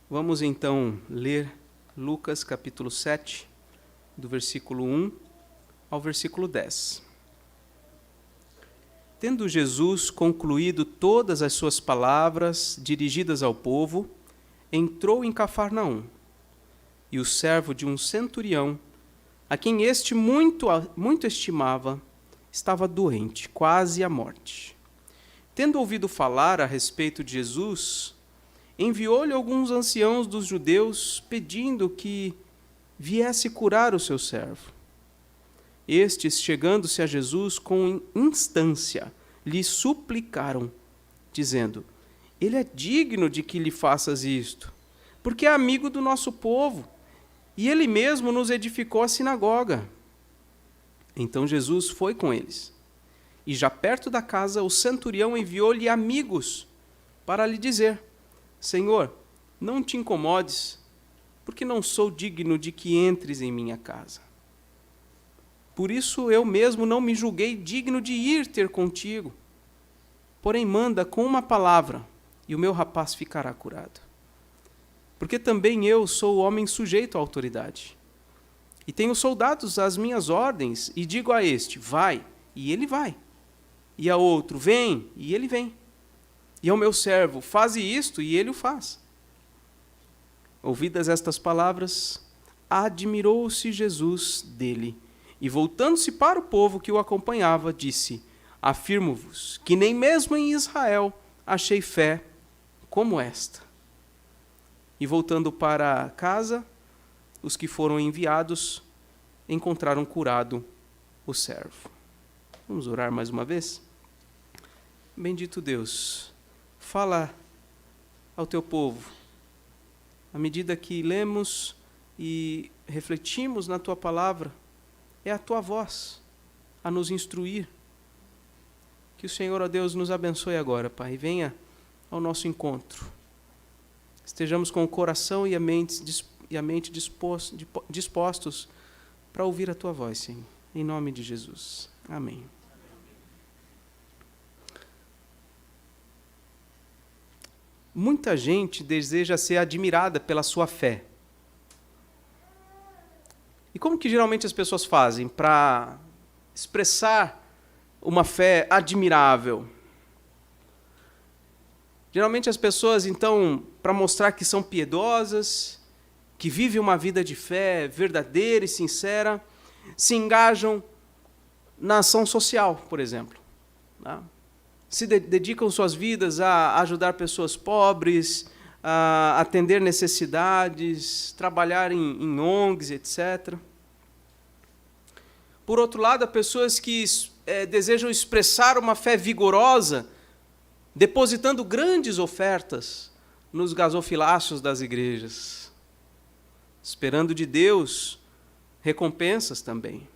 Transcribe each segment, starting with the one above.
Vamos então ler Lucas capítulo 7, do versículo 1 ao versículo 10. Tendo Jesus concluído todas as suas palavras dirigidas ao povo, entrou em Cafarnaum, e o servo de um centurião, a quem este muito estimava, estava doente, quase à morte. Tendo ouvido falar a respeito de Jesus, enviou-lhe alguns anciãos dos judeus, pedindo que viesse curar o seu servo. Estes, chegando-se a Jesus com instância, lhe suplicaram, dizendo: Ele é digno de que lhe faças isto, porque é amigo do nosso povo, e ele mesmo nos edificou a sinagoga. Então Jesus foi com eles. E já perto da casa, o centurião enviou-lhe amigos para lhe dizer: Senhor, não te incomodes, porque não sou digno de que entres em minha casa. Por isso eu mesmo não me julguei digno de ir ter contigo. Porém, manda com uma palavra, e o meu rapaz ficará curado. Porque também eu sou homem sujeito à autoridade. E tenho soldados às minhas ordens, e digo a este: vai, e ele vai. E a outro: vem, e ele vem. E ao meu servo: faze isto, e ele o faz. Ouvidas estas palavras, admirou-se Jesus dele, e voltando-se para o povo que o acompanhava, disse: afirmo-vos que nem mesmo em Israel achei fé como esta. E voltando para casa, os que foram enviados encontraram curado o servo. Vamos orar mais uma vez? Bendito Deus, fala ao teu povo. À medida que lemos e refletimos na tua palavra, é a tua voz a nos instruir. Que o Senhor, ó Deus, nos abençoe agora, Pai, e venha ao nosso encontro. Estejamos com o coração e a mente dispostos para ouvir a tua voz, Senhor. Em nome de Jesus. Amém. Muita gente deseja ser admirada pela sua fé. E como que geralmente as pessoas fazem para expressar uma fé admirável? Geralmente as pessoas, então, para mostrar que são piedosas, que vivem uma vida de fé verdadeira e sincera, se engajam na ação social, por exemplo. Tá? Se dedicam suas vidas a ajudar pessoas pobres, a atender necessidades, trabalhar em ONGs, etc. Por outro lado, há pessoas que desejam expressar uma fé vigorosa, depositando grandes ofertas nos gasofiláceos das igrejas, esperando de Deus recompensas também.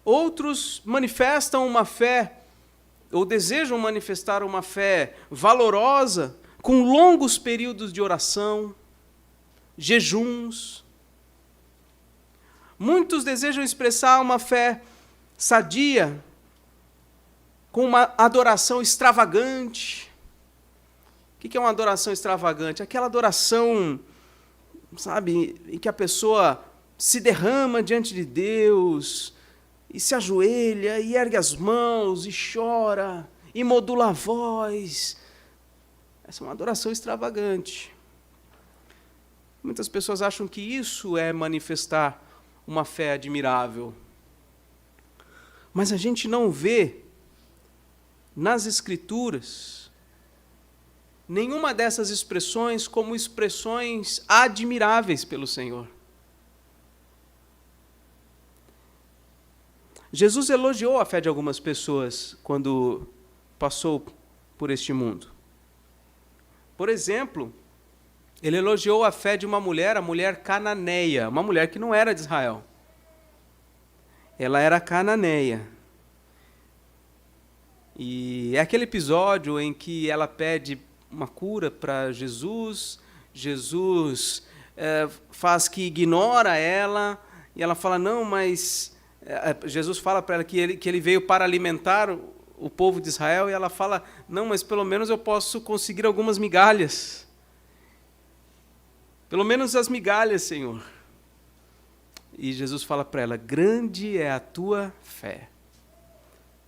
Outros manifestam uma fé, ou desejam manifestar uma fé valorosa, com longos períodos de oração, jejuns. Muitos desejam expressar uma fé sadia, com uma adoração extravagante. O que é uma adoração extravagante? Aquela adoração, sabe, em que a pessoa se derrama diante de Deus, e se ajoelha, e ergue as mãos, e chora, e modula a voz. Essa é uma adoração extravagante. Muitas pessoas acham que isso é manifestar uma fé admirável. Mas a gente não vê nas Escrituras nenhuma dessas expressões como expressões admiráveis pelo Senhor. Jesus elogiou a fé de algumas pessoas quando passou por este mundo. Por exemplo, ele elogiou a fé de uma mulher, a mulher cananeia, uma mulher que não era de Israel. Ela era cananeia. E é aquele episódio em que ela pede uma cura para Jesus, Jesus faz que ignora ela, e ela fala: não, mas... Jesus fala para ela que ele veio para alimentar o povo de Israel e ela fala, não, mas pelo menos eu posso conseguir algumas migalhas. Pelo menos as migalhas, Senhor. E Jesus fala para ela, grande é a tua fé.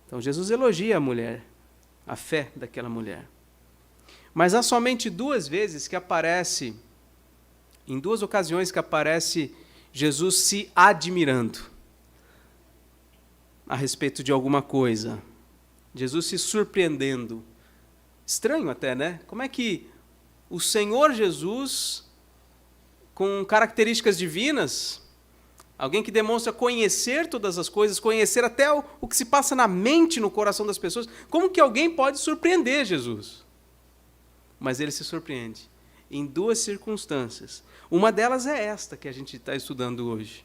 Então Jesus elogia a mulher, a fé daquela mulher. Mas há somente duas vezes que aparece, em duas ocasiões que aparece Jesus se admirando a respeito de alguma coisa. Jesus se surpreendendo. Estranho até, né? Como é que o Senhor Jesus, com características divinas, alguém que demonstra conhecer todas as coisas, conhecer até o que se passa na mente, no coração das pessoas, como que alguém pode surpreender Jesus? Mas ele se surpreende em duas circunstâncias. Uma delas é esta que a gente está estudando hoje.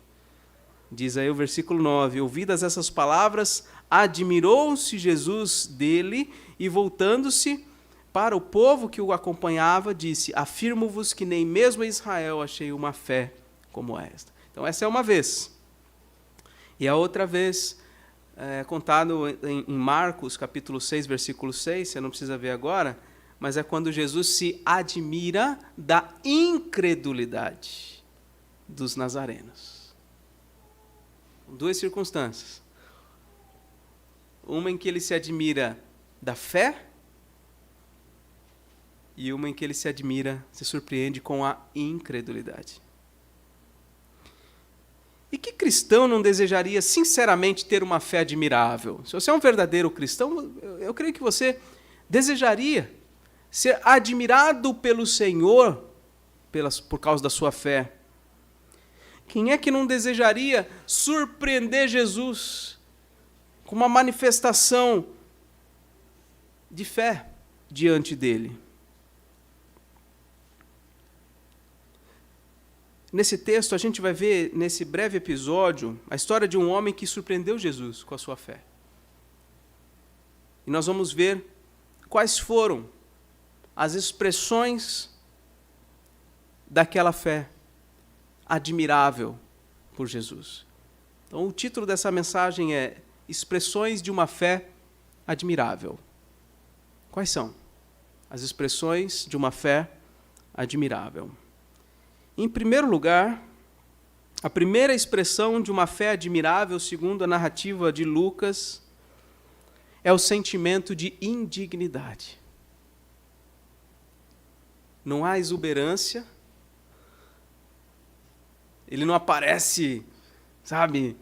Diz aí o versículo 9, ouvidas essas palavras, admirou-se Jesus dele e, voltando-se para o povo que o acompanhava, disse, afirmo-vos que nem mesmo em Israel achei uma fé como esta. Então essa é uma vez. E a outra vez, contado em Marcos, capítulo 6, versículo 6, você não precisa ver agora, mas é quando Jesus se admira da incredulidade dos nazarenos. Duas circunstâncias. Uma em que ele se admira da fé e uma em que ele se admira, se surpreende com a incredulidade. E que cristão não desejaria sinceramente ter uma fé admirável? Se você é um verdadeiro cristão, eu creio que você desejaria ser admirado pelo Senhor por causa da sua fé. Quem é que não desejaria surpreender Jesus com uma manifestação de fé diante dele? Nesse texto, a gente vai ver, nesse breve episódio, a história de um homem que surpreendeu Jesus com a sua fé. E nós vamos ver quais foram as expressões daquela fé admirável por Jesus. Então, o título dessa mensagem é Expressões de uma Fé Admirável. Quais são as expressões de uma fé admirável? Em primeiro lugar, a primeira expressão de uma fé admirável, segundo a narrativa de Lucas, é o sentimento de indignidade. Não há exuberância, ele não aparece, sabe,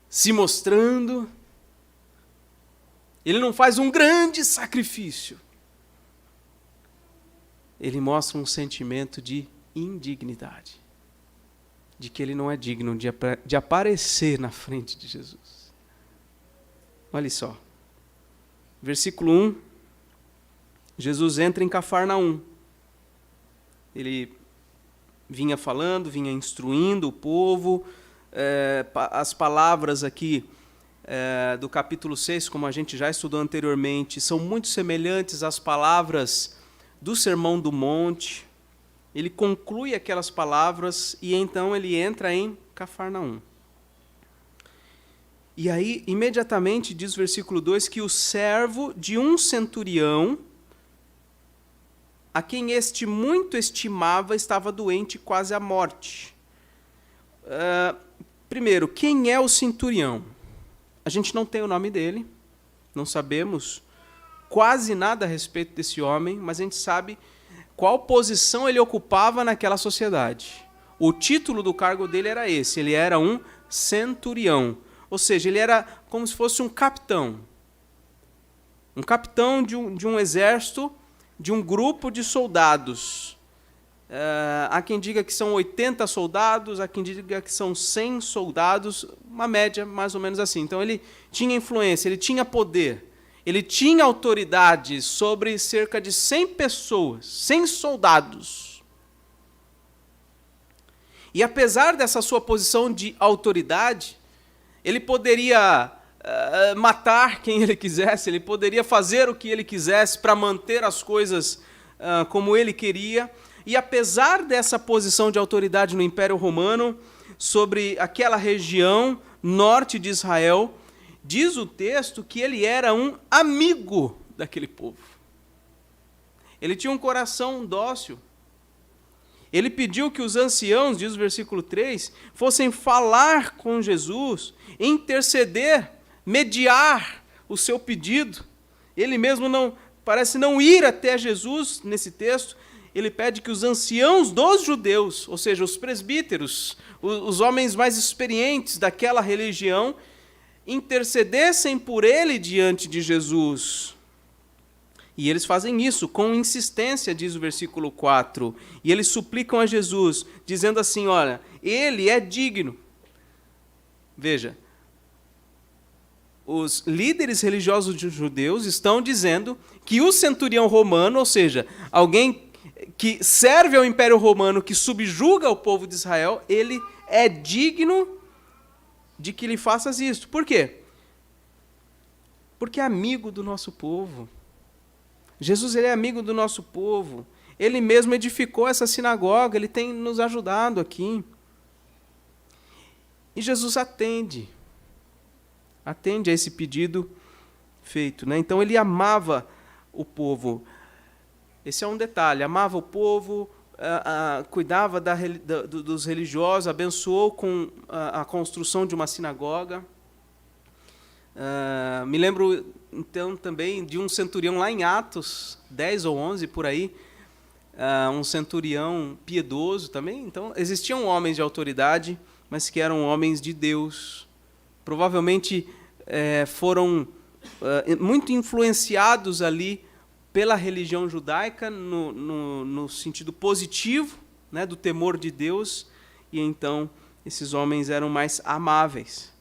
se mostrando, ele não faz um grande sacrifício. Ele mostra um sentimento de indignidade, de que ele não é digno de aparecer na frente de Jesus. Olha só, versículo 1, Jesus entra em Cafarnaum. Ele vinha falando, vinha instruindo o povo, as palavras aqui do capítulo 6, como a gente já estudou anteriormente, são muito semelhantes às palavras do Sermão do Monte. Ele conclui aquelas palavras e então ele entra em Cafarnaum. E aí, imediatamente, diz o versículo 2, que o servo de um centurião, a quem este muito estimava, estava doente quase à morte. Primeiro, quem é o centurião? A gente não tem o nome dele, não sabemos quase nada a respeito desse homem, mas a gente sabe qual posição ele ocupava naquela sociedade. O título do cargo dele era esse, ele era um centurião, ou seja, ele era como se fosse um capitão de um exército, de um grupo de soldados. Há quem diga que são 80 soldados, há quem diga que são 100 soldados, uma média mais ou menos assim. Então ele tinha influência, ele tinha poder, ele tinha autoridade sobre cerca de 100 pessoas, 100 soldados. E apesar dessa sua posição de autoridade, ele poderia matar quem ele quisesse, ele poderia fazer o que ele quisesse para manter as coisas como ele queria. E apesar dessa posição de autoridade no Império Romano, sobre aquela região norte de Israel, diz o texto que ele era um amigo daquele povo. Ele tinha um coração dócil. Ele pediu que os anciãos, diz o versículo 3, fossem falar com Jesus, interceder, mediar o seu pedido. Ele mesmo parece não ir até Jesus nesse texto. Ele pede que os anciãos dos judeus, ou seja, os presbíteros, os homens mais experientes daquela religião, intercedessem por ele diante de Jesus. E eles fazem isso com insistência, diz o versículo 4. E eles suplicam a Jesus, dizendo assim, olha, ele é digno. Veja, os líderes religiosos judeus estão dizendo que o centurião romano, ou seja, alguém que serve ao Império Romano, que subjuga o povo de Israel, ele é digno de que lhe faças isto. Por quê? Porque é amigo do nosso povo. Jesus, ele é amigo do nosso povo. Ele mesmo edificou essa sinagoga, ele tem nos ajudado aqui. E Jesus atende a esse pedido feito, né? Então ele amava o povo. Esse é um detalhe, amava o povo, cuidava dos religiosos, abençoou com a construção de uma sinagoga. Me lembro, então, também de um centurião lá em Atos 10 ou 11, por aí, um centurião piedoso também. Então, existiam homens de autoridade, mas que eram homens de Deus. Provavelmente foram muito influenciados ali pela religião judaica, no sentido positivo, né, do temor de Deus, e então esses homens eram mais amáveis.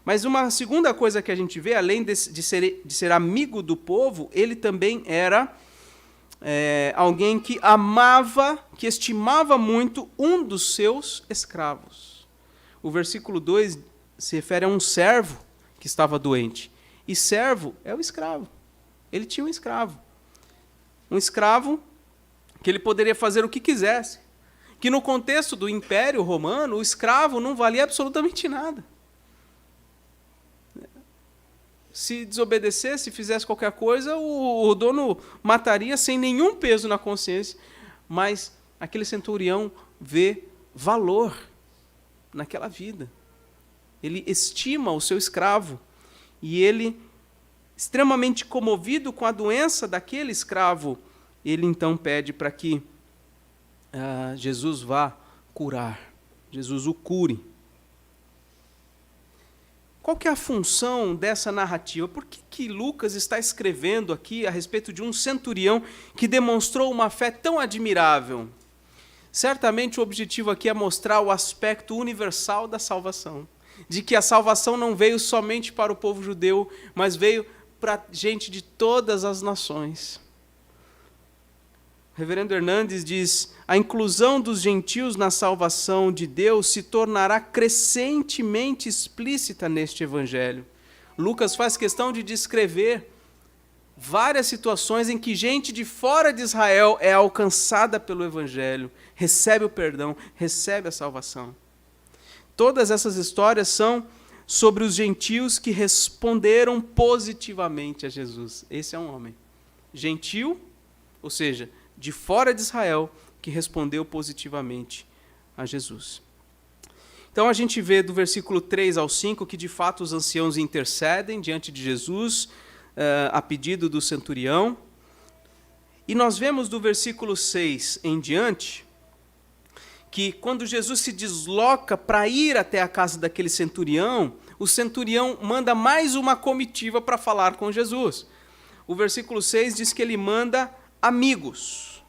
Mas uma segunda coisa que a gente vê, além de ser amigo do povo, ele também era alguém que amava, que estimava muito um dos seus escravos. O versículo 2 se refere a um servo que estava doente. E servo é o escravo. Ele tinha um escravo. Um escravo que ele poderia fazer o que quisesse. Que no contexto do Império Romano, o escravo não valia absolutamente nada. Se desobedecesse, fizesse qualquer coisa, o dono mataria sem nenhum peso na consciência. Mas aquele centurião vê valor naquela vida. Ele estima o seu escravo. E ele, extremamente comovido com a doença daquele escravo, ele então pede para que Jesus vá curar. Jesus o cure. Qual que é a função dessa narrativa? Por que Lucas está escrevendo aqui a respeito de um centurião que demonstrou uma fé tão admirável? Certamente o objetivo aqui é mostrar o aspecto universal da salvação, de que a salvação não veio somente para o povo judeu, mas veio para gente de todas as nações. O reverendo Hernandes diz: a inclusão dos gentios na salvação de Deus se tornará crescentemente explícita neste evangelho. Lucas faz questão de descrever várias situações em que gente de fora de Israel é alcançada pelo evangelho, recebe o perdão, recebe a salvação. Todas essas histórias são sobre os gentios que responderam positivamente a Jesus. Esse é um homem gentil, ou seja, de fora de Israel, que respondeu positivamente a Jesus. Então a gente vê do versículo 3 ao 5 que de fato os anciãos intercedem diante de Jesus, a pedido do centurião. E nós vemos do versículo 6 em diante, que quando Jesus se desloca para ir até a casa daquele centurião, o centurião manda mais uma comitiva para falar com Jesus. O versículo 6 diz que ele manda amigos.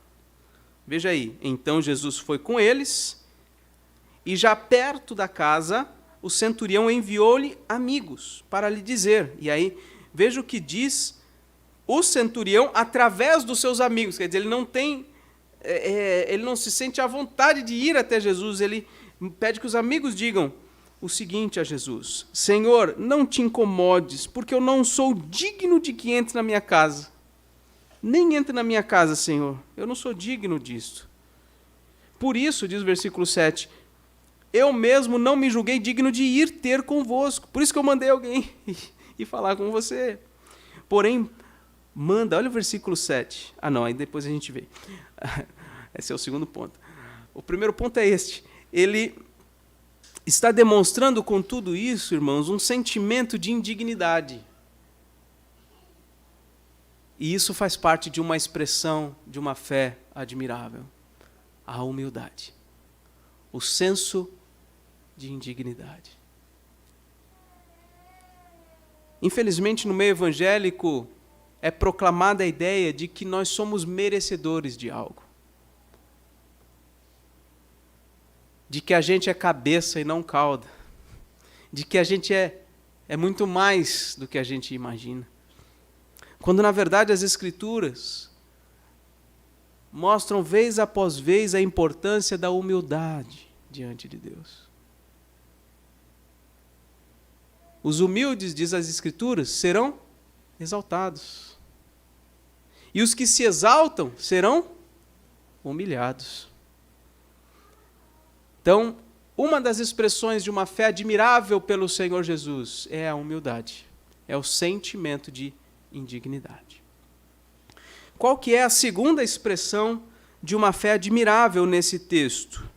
Veja aí, então Jesus foi com eles, e já perto da casa, o centurião enviou-lhe amigos para lhe dizer. E aí, veja o que diz o centurião através dos seus amigos. Quer dizer, ele não se sente à vontade de ir até Jesus, ele pede que os amigos digam o seguinte a Jesus: Senhor, não te incomodes, porque eu não sou digno de que entre na minha casa. Nem entre na minha casa, Senhor, eu não sou digno disto. Por isso, diz o versículo 7, eu mesmo não me julguei digno de ir ter convosco. Por isso que eu mandei alguém e falar com você. Porém, manda, olha o versículo 7. Não, aí depois a gente vê. Esse é o segundo ponto. O primeiro ponto é este. Ele está demonstrando com tudo isso, irmãos, um sentimento de indignidade. E isso faz parte de uma expressão de uma fé admirável. A humildade. O senso de indignidade. Infelizmente, no meio evangélico, é proclamada a ideia de que nós somos merecedores de algo. De que a gente é cabeça e não cauda. De que a gente é muito mais do que a gente imagina. Quando, na verdade, as Escrituras mostram vez após vez a importância da humildade diante de Deus. Os humildes, diz as Escrituras, serão exaltados. E os que se exaltam serão humilhados. Então, uma das expressões de uma fé admirável pelo Senhor Jesus é a humildade. É o sentimento de indignidade. Qual que é a segunda expressão de uma fé admirável nesse texto?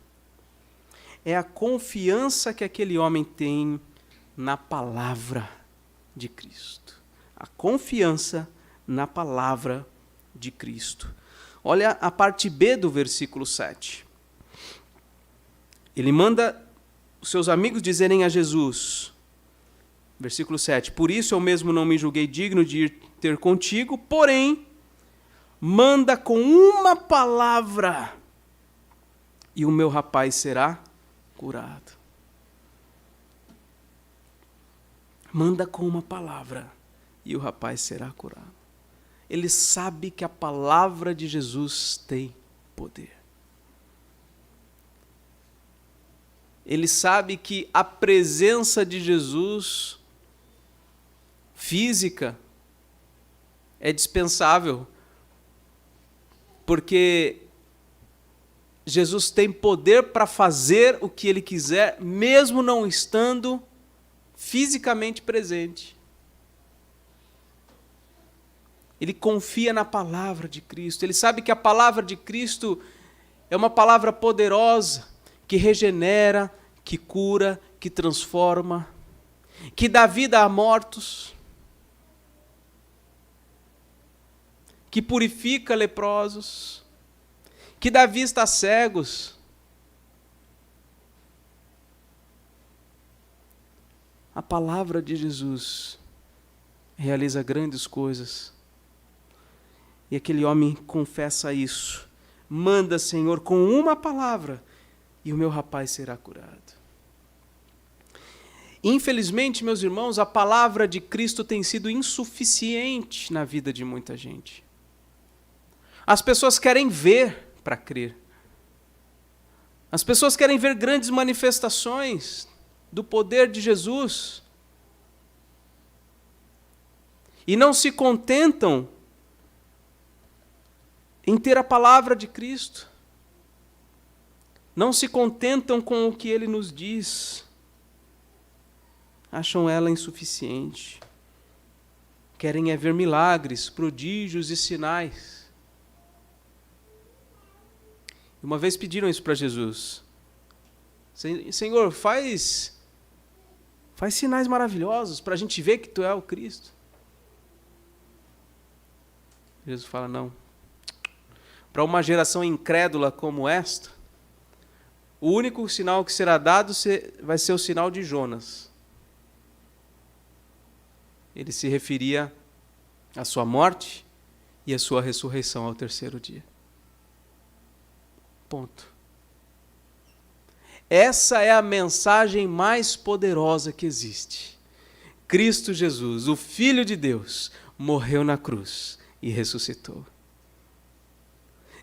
É a confiança que aquele homem tem na palavra de Cristo. A confiança na palavra de Cristo. Olha a parte B do versículo 7. Ele manda os seus amigos dizerem a Jesus, versículo 7, por isso eu mesmo não me julguei digno de ir ter contigo, porém, manda com uma palavra e o meu rapaz será curado. Manda com uma palavra e o rapaz será curado. Ele sabe que a palavra de Jesus tem poder. Ele sabe que a presença de Jesus física é dispensável, porque Jesus tem poder para fazer o que Ele quiser, mesmo não estando fisicamente presente. Ele confia na palavra de Cristo. Ele sabe que a palavra de Cristo é uma palavra poderosa, que regenera, que cura, que transforma, que dá vida a mortos, que purifica leprosos, que dá vista a cegos. A palavra de Jesus realiza grandes coisas. E aquele homem confessa isso. Manda, Senhor, com uma palavra, e o meu rapaz será curado. Infelizmente, meus irmãos, a palavra de Cristo tem sido insuficiente na vida de muita gente. As pessoas querem ver para crer. As pessoas querem ver grandes manifestações do poder de Jesus. E não se contentam em ter a palavra de Cristo. Não se contentam com o que Ele nos diz. Acham ela insuficiente. Querem é ver milagres, prodígios e sinais. Uma vez pediram isso para Jesus. Senhor, faz sinais maravilhosos para a gente ver que Tu é o Cristo. Jesus fala, não. Para uma geração incrédula como esta, o único sinal que será dado vai ser o sinal de Jonas. Ele se referia à sua morte e à sua ressurreição ao terceiro dia. Ponto. Essa é a mensagem mais poderosa que existe. Cristo Jesus, o Filho de Deus, morreu na cruz e ressuscitou.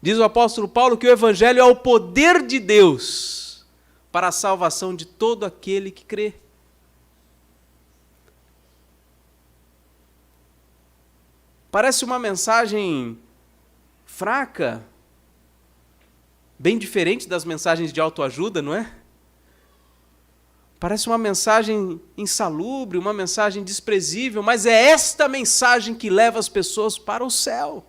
Diz o apóstolo Paulo que o Evangelho é o poder de Deus para a salvação de todo aquele que crê. Parece uma mensagem fraca, bem diferente das mensagens de autoajuda, não é? Parece uma mensagem insalubre, uma mensagem desprezível, mas é esta mensagem que leva as pessoas para o céu.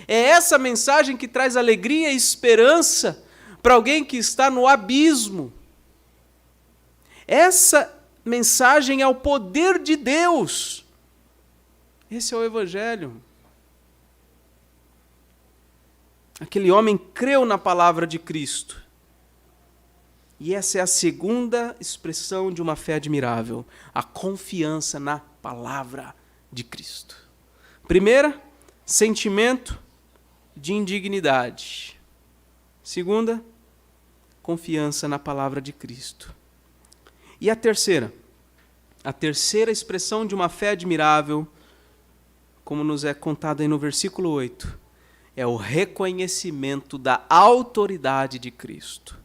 É essa mensagem que traz alegria e esperança para alguém que está no abismo. Essa mensagem é o poder de Deus. Esse é o Evangelho. Aquele homem creu na palavra de Cristo. E essa é a segunda expressão de uma fé admirável, a confiança na palavra de Cristo. Primeira, sentimento de indignidade. Segunda, confiança na palavra de Cristo. E a terceira expressão de uma fé admirável, como nos é contado aí no versículo 8, é o reconhecimento da autoridade de Cristo.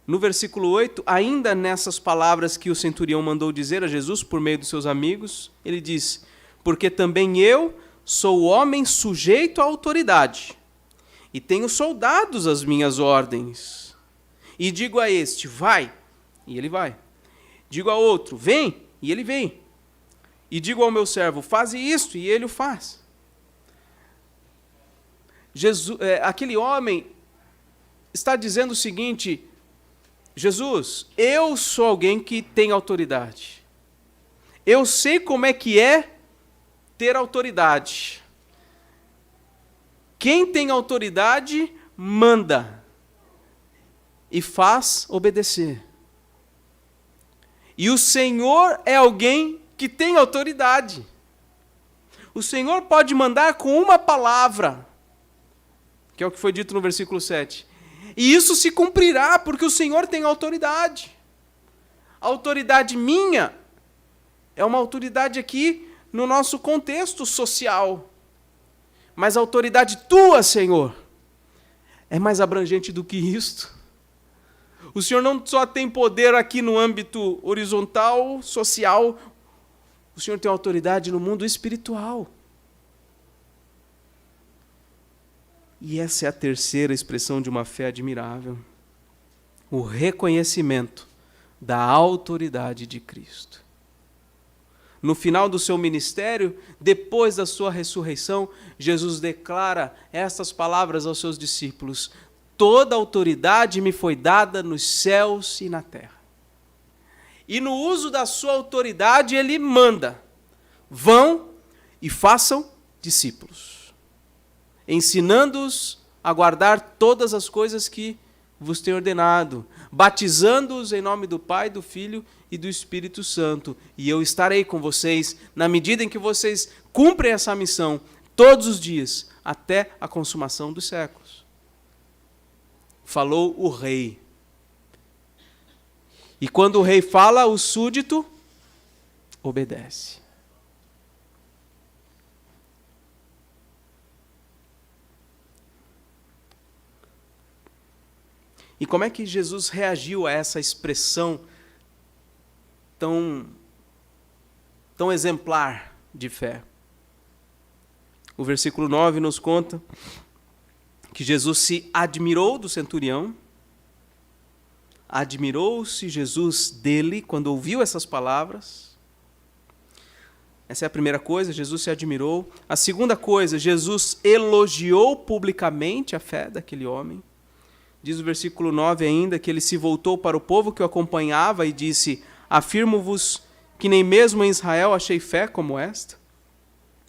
No versículo 8, ainda nessas palavras que o centurião mandou dizer a Jesus por meio dos seus amigos, ele diz: porque também eu sou homem sujeito à autoridade, e tenho soldados às minhas ordens. E digo a este, vai, e ele vai. Digo a outro, vem, e ele vem. E digo ao meu servo, faze isto, e ele o faz. Aquele homem está dizendo o seguinte: Jesus, eu sou alguém que tem autoridade. Eu sei como é que é ter autoridade. Quem tem autoridade, manda e faz obedecer. E o Senhor é alguém que tem autoridade. O Senhor pode mandar com uma palavra, que é o que foi dito no versículo 7. E isso se cumprirá, porque o Senhor tem autoridade. A autoridade minha é uma autoridade aqui no nosso contexto social. Mas a autoridade tua, Senhor, é mais abrangente do que isto. O Senhor não só tem poder aqui no âmbito horizontal, social, o Senhor tem autoridade no mundo espiritual. E essa é a terceira expressão de uma fé admirável. O reconhecimento da autoridade de Cristo. No final do seu ministério, depois da sua ressurreição, Jesus declara estas palavras aos seus discípulos: toda autoridade me foi dada nos céus e na terra. E no uso da sua autoridade, ele manda: vão e façam discípulos, ensinando-os a guardar todas as coisas que vos tenho ordenado, batizando-os em nome do Pai, do Filho e do Espírito Santo. E eu estarei com vocês na medida em que vocês cumprem essa missão todos os dias, até a consumação dos séculos. Falou o rei. E quando o rei fala, o súdito obedece. E como é que Jesus reagiu a essa expressão tão exemplar de fé? O versículo 9 nos conta que Jesus se admirou do centurião, admirou-se Jesus dele quando ouviu essas palavras. Essa é a primeira coisa, Jesus se admirou. A segunda coisa, Jesus elogiou publicamente a fé daquele homem. Diz o versículo 9 ainda que ele se voltou para o povo que o acompanhava e disse: afirmo-vos que nem mesmo em Israel achei fé como esta.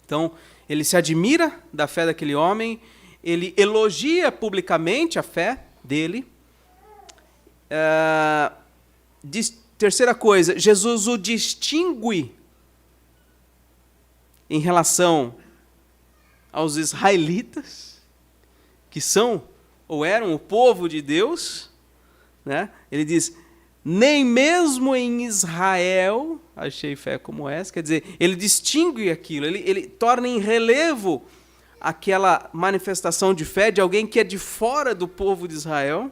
Então, ele se admira da fé daquele homem, ele elogia publicamente a fé dele. Terceira coisa, Jesus o distingue em relação aos israelitas, que são ou eram o povo de Deus, né? Ele diz, nem mesmo em Israel achei fé como essa. Quer dizer, ele distingue aquilo, ele torna em relevo aquela manifestação de fé de alguém que é de fora do povo de Israel.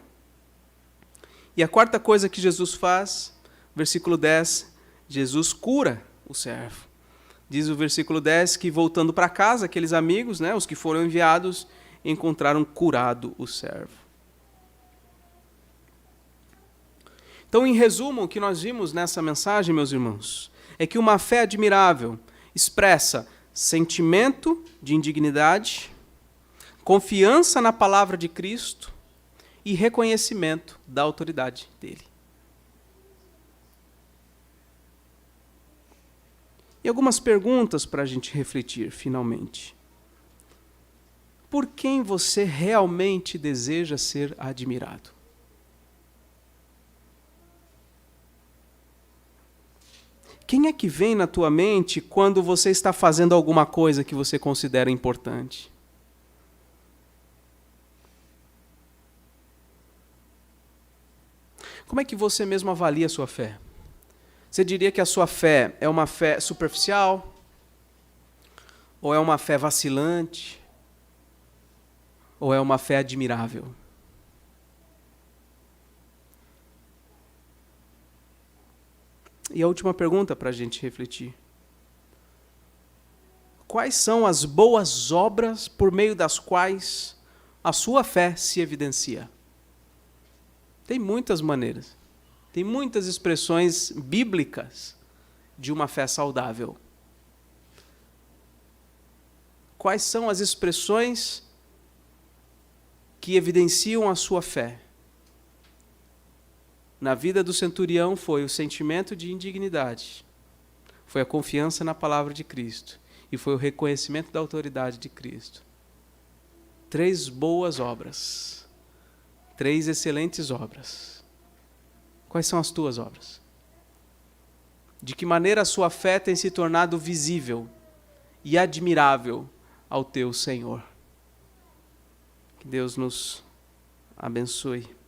E a quarta coisa que Jesus faz, versículo 10, Jesus cura o servo. Diz o versículo 10 que, voltando para casa, aqueles amigos, né, os que foram enviados, encontraram curado o servo. Então, em resumo, o que nós vimos nessa mensagem, meus irmãos, é que uma fé admirável expressa sentimento de indignidade, confiança na palavra de Cristo e reconhecimento da autoridade dele. E algumas perguntas para a gente refletir, finalmente. Por quem você realmente deseja ser admirado? Quem é que vem na tua mente quando você está fazendo alguma coisa que você considera importante? Como é que você mesmo avalia a sua fé? Você diria que a sua fé é uma fé superficial? Ou é uma fé vacilante? Ou é uma fé admirável? E a última pergunta para a gente refletir. Quais são as boas obras por meio das quais a sua fé se evidencia? Tem muitas maneiras. Tem muitas expressões bíblicas de uma fé saudável. Quais são as expressões que evidenciam a sua fé? Na vida do centurião foi o sentimento de indignidade, foi a confiança na palavra de Cristo e foi o reconhecimento da autoridade de Cristo. 3 boas obras, 3 excelentes obras. Quais são as tuas obras? De que maneira a sua fé tem se tornado visível e admirável ao teu Senhor? Que Deus nos abençoe.